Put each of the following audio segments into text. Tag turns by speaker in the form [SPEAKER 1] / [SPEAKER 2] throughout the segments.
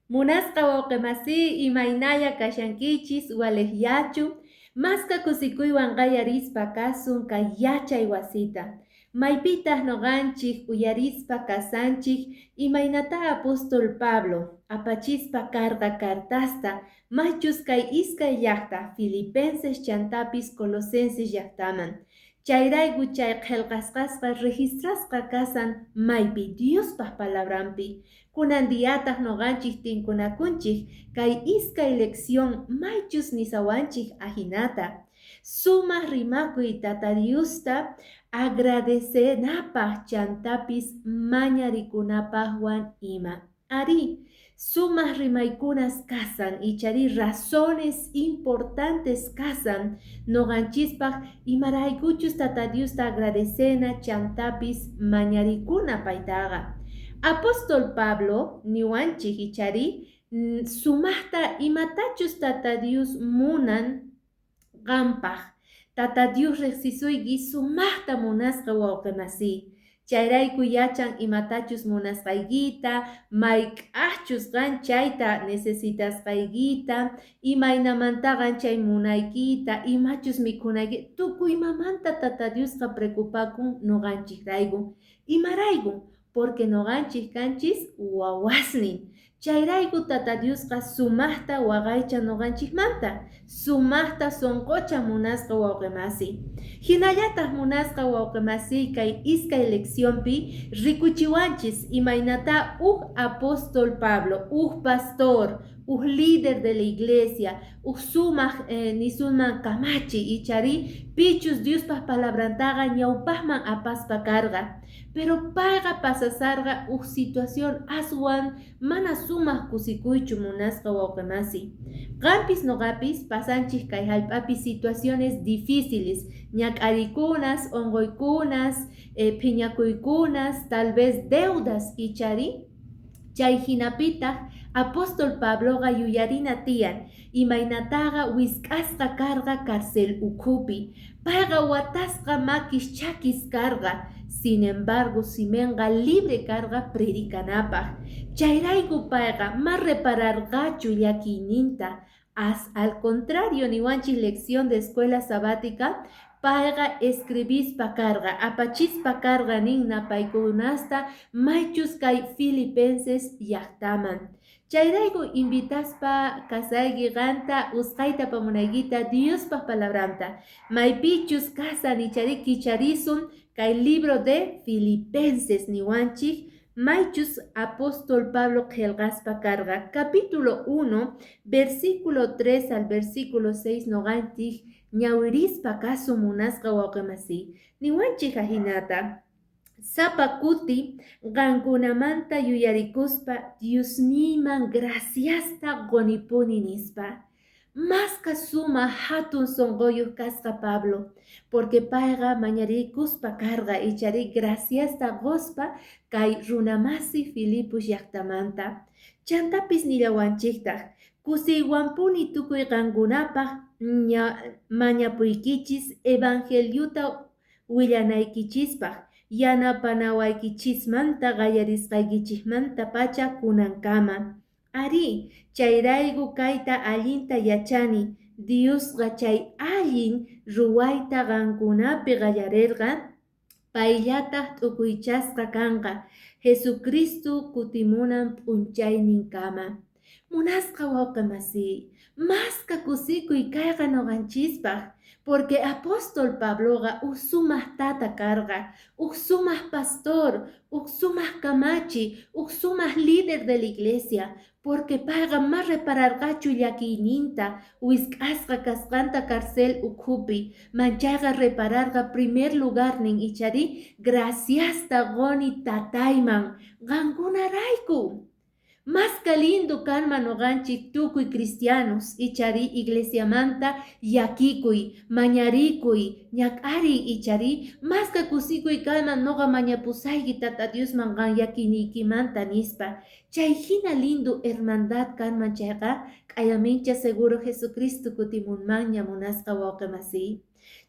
[SPEAKER 1] Munasqa wawqimasi imaynaya kashankichis walejyachu, maska kusikuywan qayarispa kasun kay yachay wasita. Maypitaq noqanchik uyarispa kasanchik imaynata apóstol Pablo apachispa karqa kartasta maychus kay iskay llaqta Filipenses chantapis Colosenses llaqtaman. Chayrayku chay qillqasqasqa registrasqa kasan maypi Diospaq palabrampi. Kunandiataq noqanchik tinkunakunchik kay iskay lección maychus nisawanchik ahinata. Sumaq rimakuy Tata Diosta agradecenapaq chantapis mañarikunapaqwan ima. Ari, sumaq rimaykunas kasan ichari razones importantes kasan noqanchispaq imaraykuchus Tata Diosta agradecena chantapis mañarikuna paytaqa. Apóstol Pablo niwanchik ichari sumaqta imatachus Tata Dios munan qampaq. Tata Dios riqsisuyki sumaqta munasqa wawqimasi. Chayrayku yachan imatachus munasqaykita, mayk'aqchus qan chayta necesitasqaykita, imaynamantaqa chay munaykita, imachus mikhunayki, tukuymamanta Tata Diosqa preocupakun noqanchikrayku. Imarayku, porque noqanchik kanchis wawasnin. Chayrayku Tata Diosqa sumaqta waqaycha noqanchikmanta, sumaqta sonqocha munasqa wawqimasi. Hinallataq munasqa wawqimasi kay iskay lecciónpi rikuchiwanchis imaynata apóstol Pablo, pastor, líder de la iglesia, sumaq nisunman kamachi ichari pichus Diospaq palabrantaqa ñawpaqman apaspa karqa. Pero payqa pasasarqa situación aswan mana sumaq kusikuychu munasqa wawqimasi. Qampis noqapis pasanchik kay hallp'api situaciones difíciles, ñak'arikunas, onquykunas, phiñakuykunas, tal vez deudas ichari. Chay hinapitaq apóstol Pabloqa yuyarina tiyan imaynataqa wisk'asqa karqa cárcel ukhupi. Payqa watasqa makis chakis karqa. Sin embargo, simenqa libre karqa predikanapaq. Chayrayku payqa ma repararqachu llakiyninta. Al contrario, niwanchik lección de escuela sabática, payqa escribispa karqa, apachispa karqa ninna paykunasta maychus kay Filipenses llaqtaman. Chayrayku invitaspa kasayki qanta usqayta pamunaykita Diospaq palabranta. Maypichus kasan ichari kicharisun kay libro de Filipenses niwanchik maychus apóstol Pablo qillqaspa karqa. Capítulo 1, versículo 3 al versículo 6 noqanchik ñawirispa kasu munasqa wawqimasi. Niwanchik ahinata. Sapa kuti qankunamanta yuyarikuspa Diosniman graciasta qunipuni nispa. Maska suma hatun sonqoyuq kasqa Pablo, porque payqa mañarikuspa karqa ichari graciasta qospa kay runamasi Filipos llaqtamanta. Chantapis nillawanchiktaq, kusiywanpuni tukuy qankunapaq mañapuykichis evangeliuta willanaykichispaq. Yanapanawaykichimanta qallarisqaykichimanta pacha kunankama. Ari, chayrayku kayta allinta yachani, Diosqa chay allin ruwayta qankunapi qallarirqa, payllataq t'ukuychasqa kanqa, Jesucristo kutimunan p'unchayninkama. Munasqa wawqimasi, maska kusikuy kayqa noqanchispaq, porque apóstol Pabloqa sumaq tata karqa, sumaq pastor, sumaq kamachi, sumaq líder de la iglesia, porque payqa ma repararqachu llakiyninta, wisk'asqa kasqanta cárcel ukhupi, manchayqa repararqa primer lugar nin ichari graciasta quni tatayman, qankunarayku. Más que lindo kanman noqanchik tukuy cristianos ichari iglesiamanta yakikuy, mañarikuy, ñak'ari ichari, más que kusikuy kanman noqa mañapusayki Tata Diosman qan yakiniykimanta nispa. Chay hina lindo hermandad kanman chayqa, k'ayamincha seguro Jesucristo kutimunmanña munasqa wawqimasi.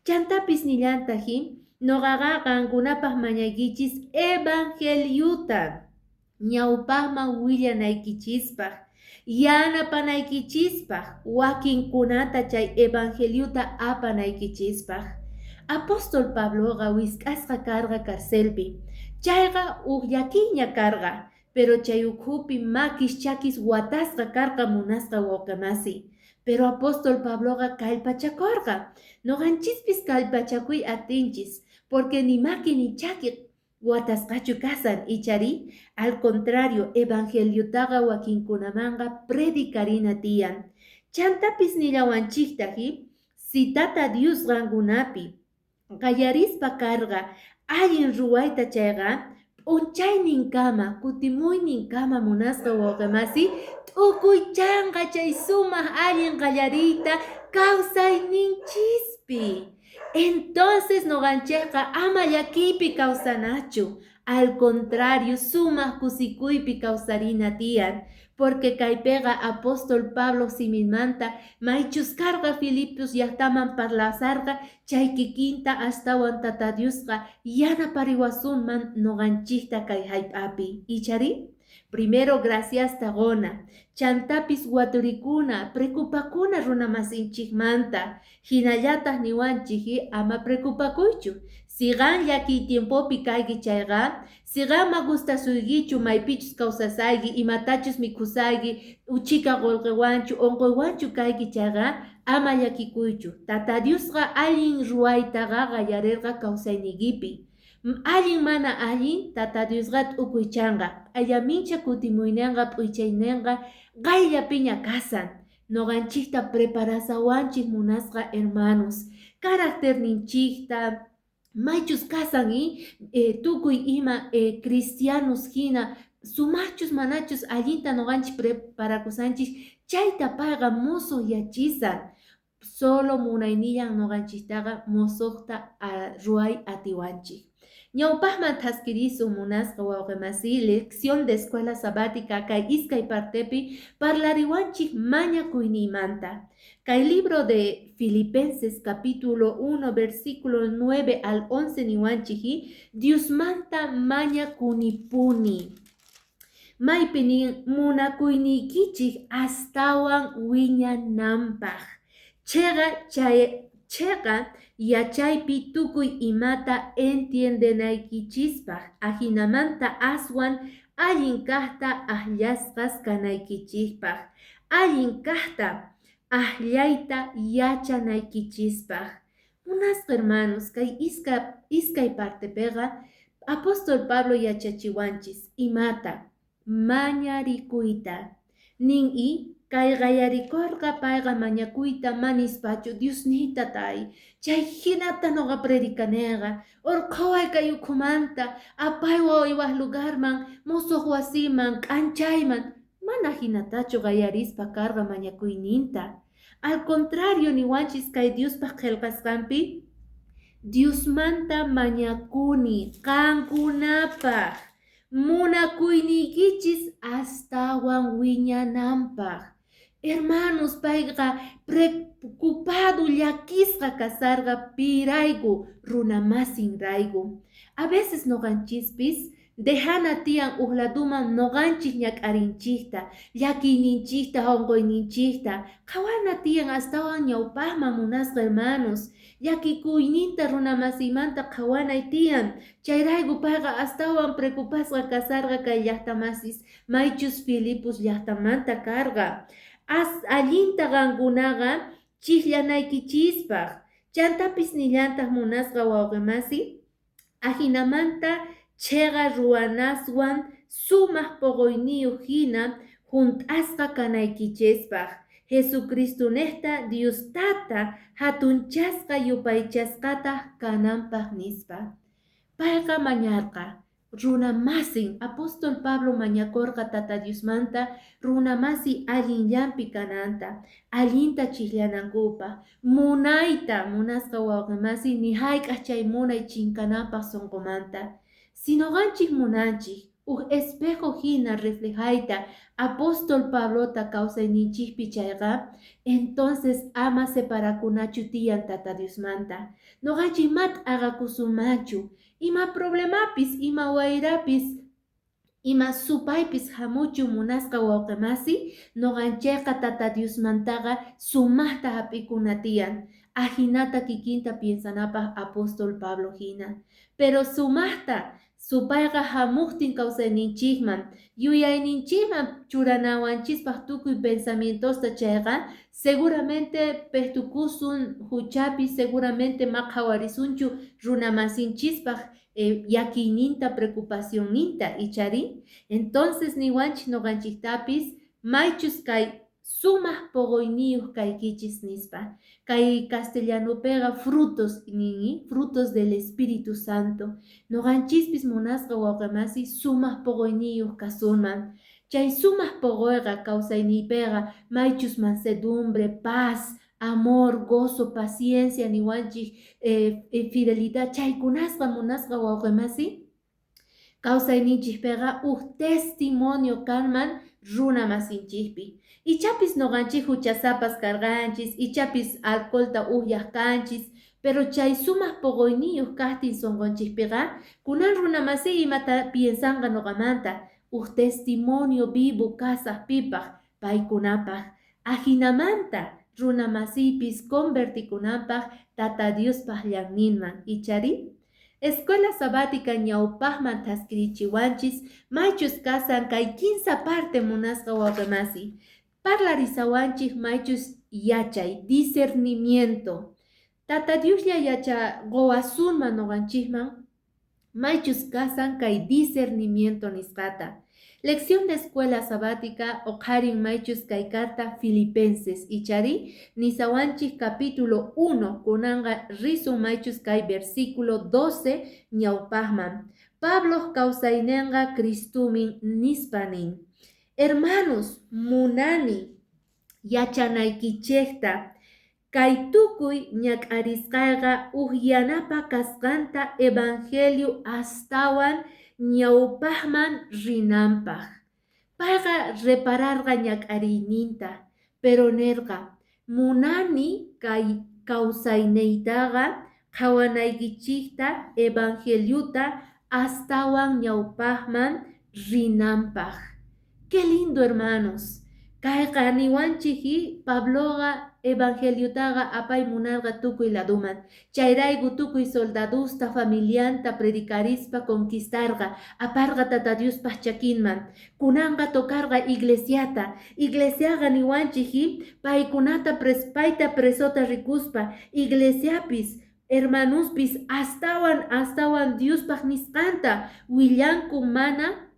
[SPEAKER 1] Chantapis nillantaji, noqaqa qankunapaq mañaykichis evangeliuta. Ñawpaqman willanaykichispaq. Yanapanaykichispaj, wakinkunata chay evangeliuta apanaykichispaj. Apóstol Pabloqa wisk'asqa karqa karcelpi. Chayqa llakiña karqa, pero chay ukhupi makis chakis watasqa karqa munasqa wawqimasi. Pero apóstol Pabloqa kallpachakurqa. Noqanchispis kallpachakuy atinchis, porque ni maki ni chaki watasqachu kasan ichari. Al contrario, evangeliutaqa wakinkunamanga predicarina tiyan. Chantapis nillawanchiktaji, sitata Dios rangunapi qallarispa karqa allin ruwayta chayqa p'unchayninkama kutimuyninkama munasqa wawqimasi t'ukuychanqa chay sumaq allin qallariyta kawsayninchispi. Entonces noqanchikqa ama llakipi kawsanachu, al contrario sumaq kusikuypi kawsarina tiyan, porque kaypega apóstol Pablo simimanta maychus karqa Filipos llaqtaman parlasarqa chay kikinta astawan tata Diosqa yanapariwasunman noqanchikta kay hayp'api. Ichari? Primero gracias tagona, chantapis waturikuna, preocupakuna runamasinchikmanta, hinallataq niwanchiki ama preocupakuychu. Sigan llaki tiempopi kayki chayqa, sigama gustasuykichu maypichus kawsasayki, imatachus mikusayki, uchika qolqewanchu, onqewanchu kayki chayqa, ama llakikuychu. Tata Diosqa allin ruwaytaqa qallarirqa kawsaynikipi. Allin mana allin tata Diosqa t'ukuychanqa, ayamincha kutimuyninqa p'uychayninqa qayllapiña kasan. Noqanchikta preparasawanchik munasqa hermanos, carácterninchikta maychus kasan tukuy ima cristianos hina sumachus manachus allinta noqanchik preparakusanchik chayta payqa musuq yachisan. Solo munayniyan noqanchiktaqa musuqta ruway atiwanchik. Ñawpaqman taskirisu munasqa wawqimasi, lección de escuela sabática kay iskay partepi parlariwanchik mañakuynimanta. Kay libro de Filipenses capítulo 1 versículo 9 al 11 niwanchiki Diosmanta mañakunipuni. Maypinin munakuynikichik astawan wiñanampaq. Chega yachaypi tukuy imata entiendenaykichispaq, ahinamanta aswan allin kaqta ahllasqas kanaykichikpaq, allin kaqta ahlayta yachanaykichispaq. Munasqa hermanos, kay iskay partepega apóstol Pablo yachachiwanchis imata mañarikuyta nin kay qayarikurqa payqa mañakuyta manispachu Diosnita tay, chay hinata noqa predicanega, urqaway kay ukhumanta, apay wawaywaq lugarman, musuq wasiman, k'anchayman, mana hinatachu qayarispa karqa mañakuyninta. Al contrario niwanchis kay Diospaq qillqasqanpi, Diosmanta mañakuni qankunapaq, munakuynikichis astawan wiñanampaq. Hermanos, payqa preocupado llakisqa kasarqa pirayku runamasinrayku. A veces noqanchispis dejana tiyan uhladuman noqanchik ñak'arinchikta, llakiyninchikta, onquyninchikta, qhawana tiyan astawan ñawpaqman munasqa hermanos. Llakikuyninta runamasimanta qhawanay tiyan. Chayrayku payqa astawan preocupasqa kasarqa kay llaqtamasis maychus Filipos llaqtamanta karqa. Allinta qankunaqa chiklanaykichispaq. Chantapis nillantaq munasqa wawqimasi, ahinamanta chega ruwanaswan sumaq puquyniyuq hina hunt'asqa kanaykichispaq. Jesucristo nehta Diostata hatunchasqa yupaychasqata kananpaq nispa. Payqa mañarqa runamasin, apóstol Pablo mañakurqa tata Diosmanta runamasi allinllampi kananta, allinta chikllanankupaq, munayta munasqa wawqimasi ni hayk'aq chay munay chinkanapaq sunqumanta. Si noqanchik munanchik espejo hina reflejayta apóstol Pablota kawsayninchikpi chayqa, entonces ama separakunachu tiyan tata Diosmanta. Noqanchik mat agakusumachu, ima problemapis, ima wayrapis, Ima supaypis hamuchu munasqa wawqimasi noqanchayqa tata Diosmantaqa sumaqta hap'ikuna tiyan. Ahinata kikinta piensanapaq apóstol Pablo hina. Pero sumaqta supayqa hamuqtin kawsayninchikman, yuyayninchikman churanawanchispaq tukuy pensamientosta chayqa seguramente pehtukusun huchapi, seguramente maqhawarisunchu runamasinchispaq yakiyninta, preocupacionninta ichari. Entonces niwanchik noqanchiktapis maychus kay sumaq pogoyniyuq kaykichis nispa. Kay castellanopiqa frutos nini, frutos del Espíritu Santo. Noqanchispis munasqa wawqimasi sumaq pogoyniyuq kasunman. Chay sumaq pogoyqa kawsayniypiqa maychus mansedumbre, paz, amor, gozo, paciencia niwanchik fidelidad chaykunasqa munasqa wawqimasi kawsayninchikpiqa testimonio kanman runa masinchikpi. Ichapis noqanchik huchasapas karqanchis, ichapis alcoholta uhyaq kanchis, pero chay sumaq pogoyniyuq kaqtin sunqunchikpiqa kunan runa masi imata piensanqa noqamanta testimonio vivo kasaq pipaq paykunapaq ahinamanta runa masipis convertikunapaq tata Diospaq llaqninman ichari. Escuela sabática ñawpaqman taskirichiwanchis maychus kasan kay 15 parte munasqa wawqimasi. Parlarisawanchik maychus yachay, discernimiento. Tata Dioslla yacha gowasunman noqanchikman maychus kasan kay discernimiento nisqata. Lección de escuela sabática oqharin maychus kay carta Filipenses ichari nisawanchik capítulo 1 kunanga risun maychus kay versículo 12 ñawpaqman. Pablo kawsaynenqa Cristumin nispanin. Hermanos, munani yachanaykichikta kay tukuy ñak'arisqayqa yanapa kasqanta evangelio astawan ñawpaqman rinanpaq. Payqa repararqa ñak'ariyninta, pero nerqa munani kay kawsayniytaqa qhawanaykichikta evangeliota astawan ñawpaqman rinanpaq. Qué lindo, hermanos. Kayqa niwanchiki Pabloqa evangeliotaqa apay munarqa tukuy laduman. Chayrayku tukuy soldadusta familianta predicarispa conquistarqa aparqa tata Diospaq chakinman. Kunanqa tokarqa iglesiaqa niwanchiki paykunata payta presota rikuspa iglesiapis hermanuspis astawan Diospaq nisqanta willanku mana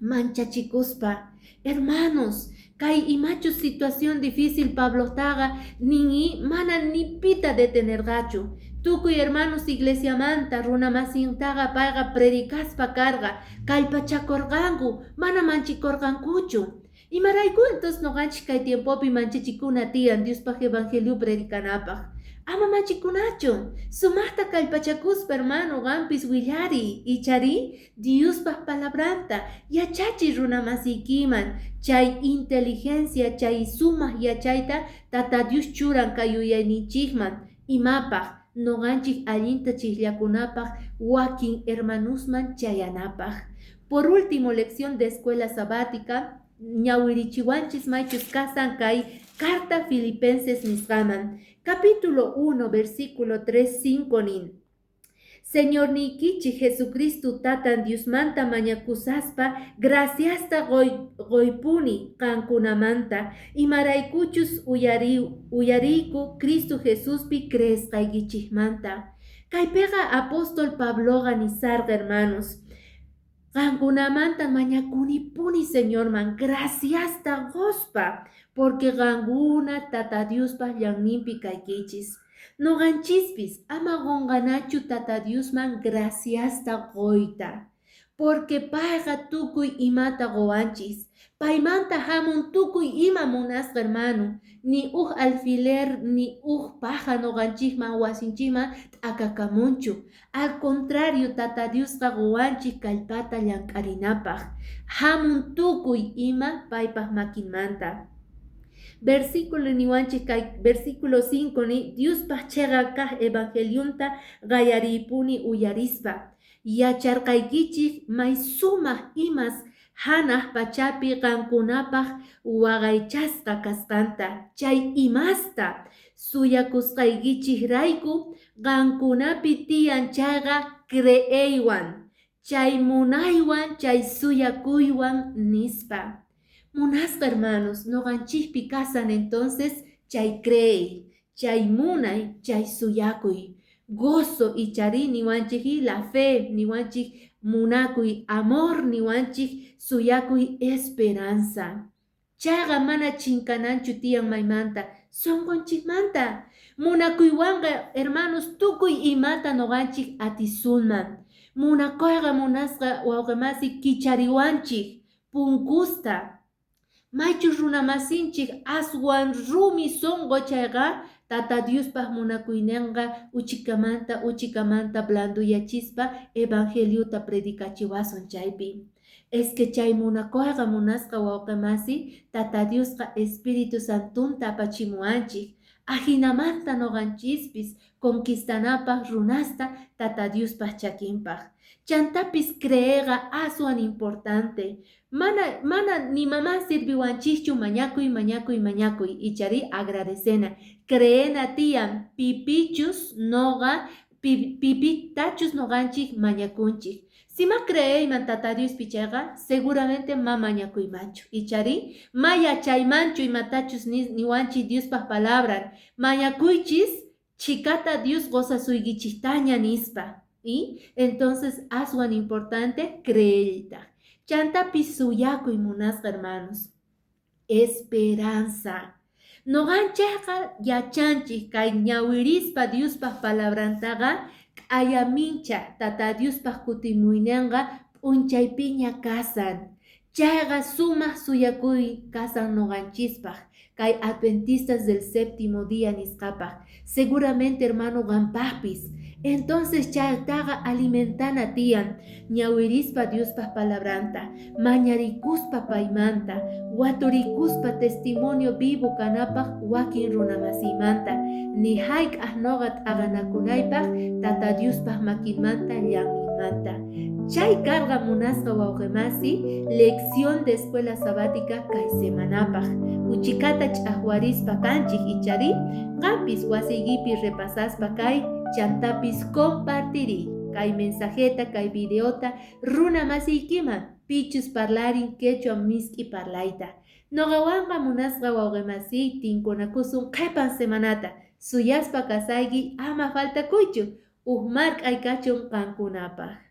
[SPEAKER 1] manchachikuspa. Hermanos, kay imachu situación difícil Pablotaqa nini mana nipita detenerqachu. Tukuy hermanos iglesiamanta runamasintaqa payqa predicaspa karqa kallpachakurqanku mana manchikurqankuchu. Imarayku entonces noqanchik kay tiempopi manchachikuna tiyan Diospaq evangelio predicanapaq. Ama machikunachu, sumaqta kallpachakuspa hermano qampis willari ichari Diospaq palabranta yachachi runa masiykiman chay inteligencia chay sumaq yachayta tata Dios churan kay yuyayninchikman imapaq noqanchik allinta chillakunapaq wakin hermanusman chayanapaq. Por último, lección de escuela sabática ñawirichiwanchis maychus kasan kay carta Filipenses nisqaman. Capítulo 1, versículo 3-5 nin. Señor nikichi Jesucristo tatan Diosmanta mañakusaspa graciasta goypuni kankunamanta imaraykuchus uyariku Cristo Jesuspi creesqaykichikmanta. Kaypega apóstol Pabloga nisarga hermanos. Gankunamanta mañakunipuni Señorman graciasta gospa porque ganguna tata Diospa llangninpi kaykichis. Noqanchispis ama qunqanachu tata Diosman graciasta qoyta. Porque payqa tukuy imata qowanchis. Paymanta hamun tukuy ima munasqa hermano. Ni alfiler ni paja noqanchikman wasinchikman t'akakamunchu. Al contrario tata Diosqa qowanchik kallpata llank'arinapaq. Hamun tukuy ima paypaq makinmanta. Versículo niwanchik kay versículo 5 ni Dios pachega kah evangeliunta gayaripuni uyarispa yacharqaykichik may sumaq imas hanaq pachapi qankunapaq waqaychasqa kasqanta chay imasta suyakusqaykichik-rayku qankunapi tiyan chayqa creeywan chay munaywan chay suyakuywan nispa. Munasqa hermanos, noqanchikpi kasan entonces chay creey, chay munay, chay suyakuy, gozo ichari niwanchik la fe niwanchik munakuy amor niwanchik suyakuy esperanza. Chayqa mana chinkananchu tiyan maymanta, sonqonchikmanta. Munakuywanqa hermanos tukuy imata noqanchik atisunman. Munakuyqa munasqa wawqimasi kichariwanchik punkusta. Maychu runa masinchik aswan rumi sonqo chayqa Tata Diospaq munakuyninqa uchikamanta blanduyachispa evangeliota predikachiwasun chaypi. Es que chay munakuyqa munasqa wawqimasi Tata Diosqa Espíritu Santunta apachimuanchik. Ajinamanta noqanchispis conquistanapaq runasta Tata Diospaq chakinpaq. Chantapis creega aswan importante. Mana ni mamá sirviwanchichu mañakuy ichari agradecena. Creena tiyan pipichus noqa pipitachus noqanchik mañakunchik. Sima creeyman Tata Dios pichayqa seguramente ma mañakuymanchu. Ichari maya chaymanchu imatachus niwanchik Diospaq palabra. Mañakuychis chikata Dios gozasuygichiktaña nispa. Y entonces aswan importante creerita. Chantapi suyakuy munasqa hermanos. Esperanza. Noqanchayqa yachanchik kay ñawirispa Diospaq palabrantaqa ayamincha Tata Diospaq kutimuyninqa p'unchaypiña kasan. Chayqa sumaq suyakuy kasan noqanchispaq kay adventistas del séptimo día nisqapaq. Seguramente hermano qampaqpis. Entonces chaytaqa alimentana tiyan ñawirispa Diospaq palabranta, mañarikuspa paymanta, waturikuspa testimonio vivo kanapaq wakin runamasimanta, ni hayk'aq noqa t'aqanakunaypaq Tata Diospaq makinmanta llamimanta. Chay karqa munasqa wawqimasi lección de escuela sabática kay semanapaq. Uchikata ch'aqwarispa kanchik ichari qampis wasiykipi repasaspa kay chantapis compartiri kay mensajeta kay videota runa masiykiman pichus parlarin quechua miski parlayta. Noqawanqa munasqa wawqimasiy tinkunakusun qhipan semanata suyaspa kasayki ama faltakuychu mark'ay kachun qankunapaq.